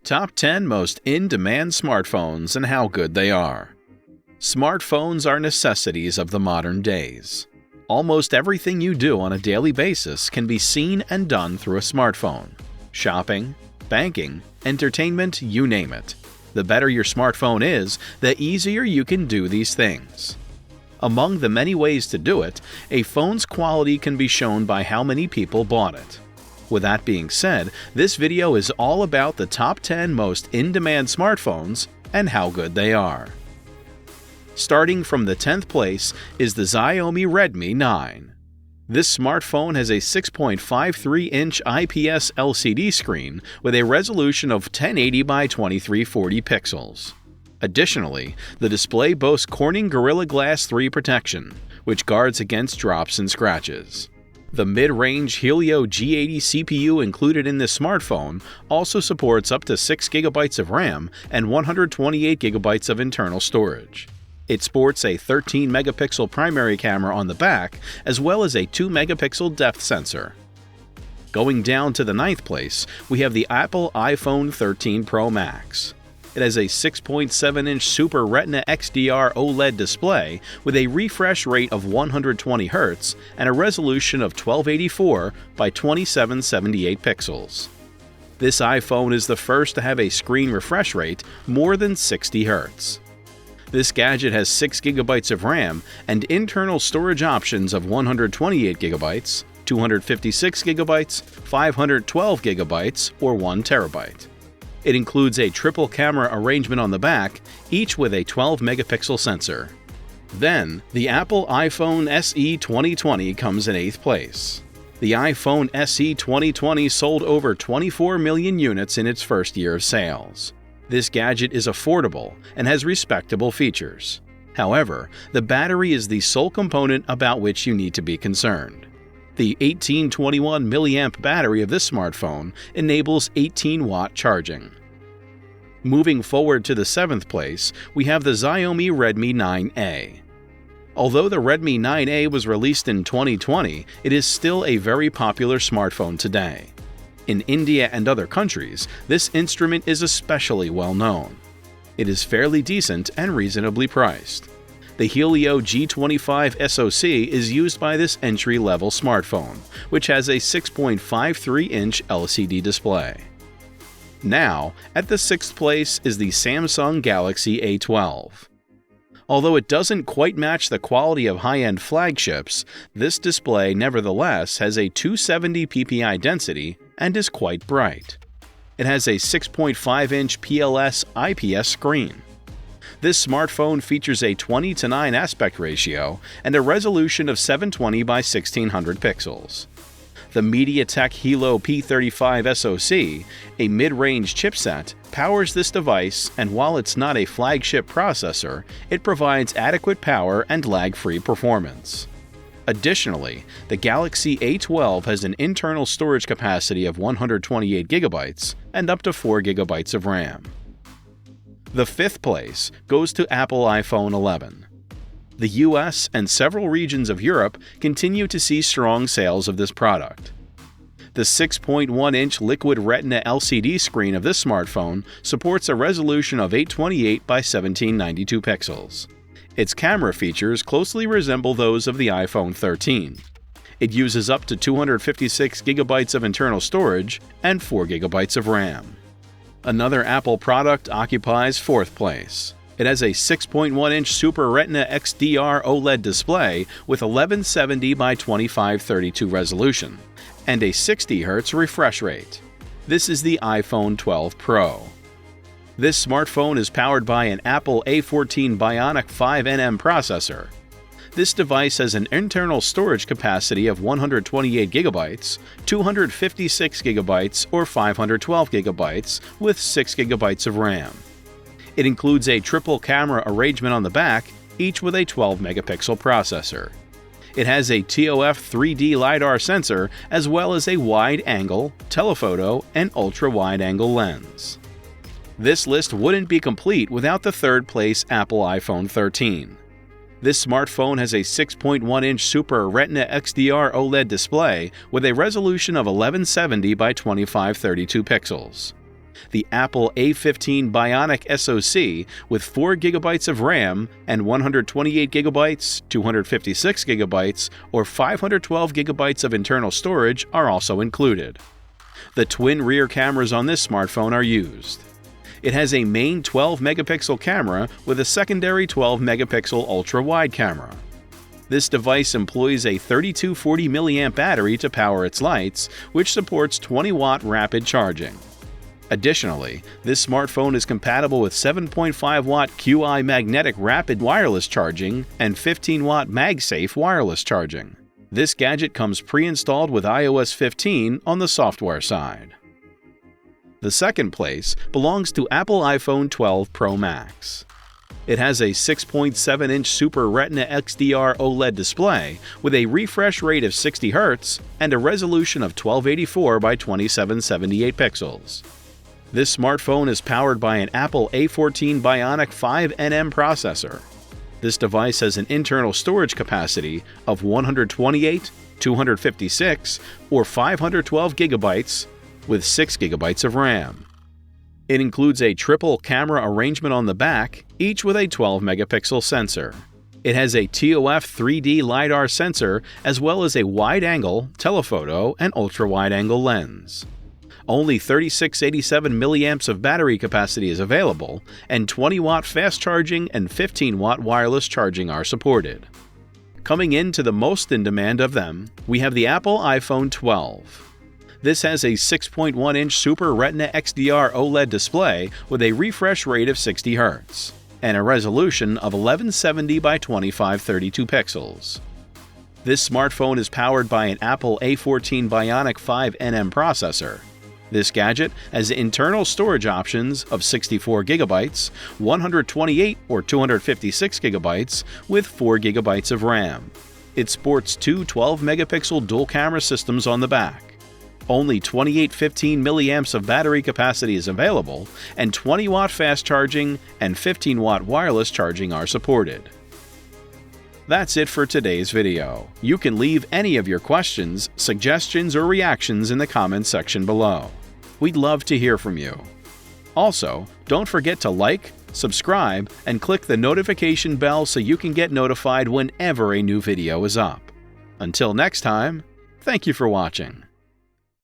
Top 10 most in-demand smartphones and how good they are. Smartphones are necessities of the modern days. Almost everything you do on a daily basis can be seen and done through a smartphone. Shopping, banking, entertainment, you name it. The better your smartphone is, the easier you can do these things. Among the many ways to do it, a phone's quality can be shown by how many people bought it. With that being said, this video is all about the top 10 most in-demand smartphones and how good they are. Starting from the 10th place is the Xiaomi Redmi 9. This smartphone has a 6.53-inch IPS LCD screen with a resolution of 1080 by 2340 pixels. Additionally, the display boasts Corning Gorilla Glass 3 protection, which guards against drops and scratches. The mid-range Helio G80 CPU included in this smartphone also supports up to 6 GB of RAM and 128 GB of internal storage. It sports a 13-megapixel primary camera on the back, as well as a 2-megapixel depth sensor. Going down to the 9th place, we have the Apple iPhone 13 Pro Max. It has a 6.7-inch Super Retina XDR OLED display with a refresh rate of 120 Hz and a resolution of 1284 by 2778 pixels. This iPhone is the first to have a screen refresh rate more than 60 Hz. This gadget has 6 GB of RAM and internal storage options of 128 GB, 256 GB, 512 GB, or 1 TB. It includes a triple camera arrangement on the back, each with a 12-megapixel sensor. Then, the Apple iPhone SE 2020 comes in 8th place. The iPhone SE 2020 sold over 24 million units in its first year of sales. This gadget is affordable and has respectable features. However, the battery is the sole component about which you need to be concerned. The 1821 mAh battery of this smartphone enables 18-watt charging. Moving forward to the 7th place, we have the Xiaomi Redmi 9A. Although the Redmi 9A was released in 2020, it is still a very popular smartphone today. In India and other countries, this instrument is especially well known. It is fairly decent and reasonably priced. The Helio G25 SoC is used by this entry-level smartphone, which has a 6.53-inch LCD display. Now, at the 6th place is the Samsung Galaxy A12. Although it doesn't quite match the quality of high-end flagships, this display nevertheless has a 270 ppi density and is quite bright. It has a 6.5-inch PLS IPS screen. This smartphone features a 20:9 aspect ratio and a resolution of 720 by 1600 pixels. The MediaTek Helio P35 SoC, a mid-range chipset, powers this device, and while it's not a flagship processor, it provides adequate power and lag-free performance. Additionally, the Galaxy A12 has an internal storage capacity of 128 GB and up to 4 GB of RAM. The 5th place goes to Apple iPhone 11. The US and several regions of Europe continue to see strong sales of this product. The 6.1-inch Liquid Retina LCD screen of this smartphone supports a resolution of 828 by 1792 pixels. Its camera features closely resemble those of the iPhone 13. It uses up to 256 GB of internal storage and 4 GB of RAM. Another Apple product occupies 4th place. It has a 6.1-inch Super Retina XDR OLED display with 1170 by 2532 resolution and a 60 Hz refresh rate. This is the iPhone 12 Pro. This smartphone is powered by an Apple A14 Bionic 5nm processor. This device has an internal storage capacity of 128 GB, 256 GB, or 512 GB with 6 GB of RAM. It includes a triple camera arrangement on the back, each with a 12-megapixel processor. It has a TOF 3D LiDAR sensor as well as a wide-angle, telephoto, and ultra-wide-angle lens. This list wouldn't be complete without the 3rd place Apple iPhone 13. This smartphone has a 6.1-inch Super Retina XDR OLED display with a resolution of 1170 by 2532 pixels. The Apple A15 Bionic SoC with 4 GB of RAM and 128 GB, 256 GB, or 512 GB of internal storage are also included. The twin rear cameras on this smartphone are used. It has a main 12-megapixel camera with a secondary 12-megapixel ultra-wide camera. This device employs a 3240 mAh battery to power its lights, which supports 20-watt rapid charging. Additionally, this smartphone is compatible with 7.5-watt Qi magnetic rapid wireless charging and 15-watt MagSafe wireless charging. This gadget comes pre-installed with iOS 15 on the software side. The second place belongs to Apple iPhone 12 Pro Max. It has a 6.7-inch Super Retina XDR OLED display with a refresh rate of 60 Hz and a resolution of 1284 by 2778 pixels. This smartphone is powered by an Apple A14 Bionic 5nm processor. This device has an internal storage capacity of 128, 256, or 512 GB with 6 GB of RAM. It includes a triple camera arrangement on the back, each with a 12-megapixel sensor. It has a TOF 3D LiDAR sensor as well as a wide-angle, telephoto, and ultra-wide-angle lens. Only 3687 mAh of battery capacity is available, and 20-watt fast charging and 15-watt wireless charging are supported. Coming into the most in demand of them, we have the Apple iPhone 12. This has a 6.1-inch Super Retina XDR OLED display with a refresh rate of 60 Hz and a resolution of 1170 by 2532 pixels. This smartphone is powered by an Apple A14 Bionic 5nm processor. This gadget has internal storage options of 64 GB, 128 or 256 GB with 4 GB of RAM. It sports two 12-megapixel dual camera systems on the back. Only 2815 mAh of battery capacity is available, and 20-watt fast charging and 15-watt wireless charging are supported. That's it for today's video. You can leave any of your questions, suggestions, or reactions in the comments section below. We'd love to hear from you. Also, don't forget to like, subscribe, and click the notification bell so you can get notified whenever a new video is up. Until next time, thank you for watching.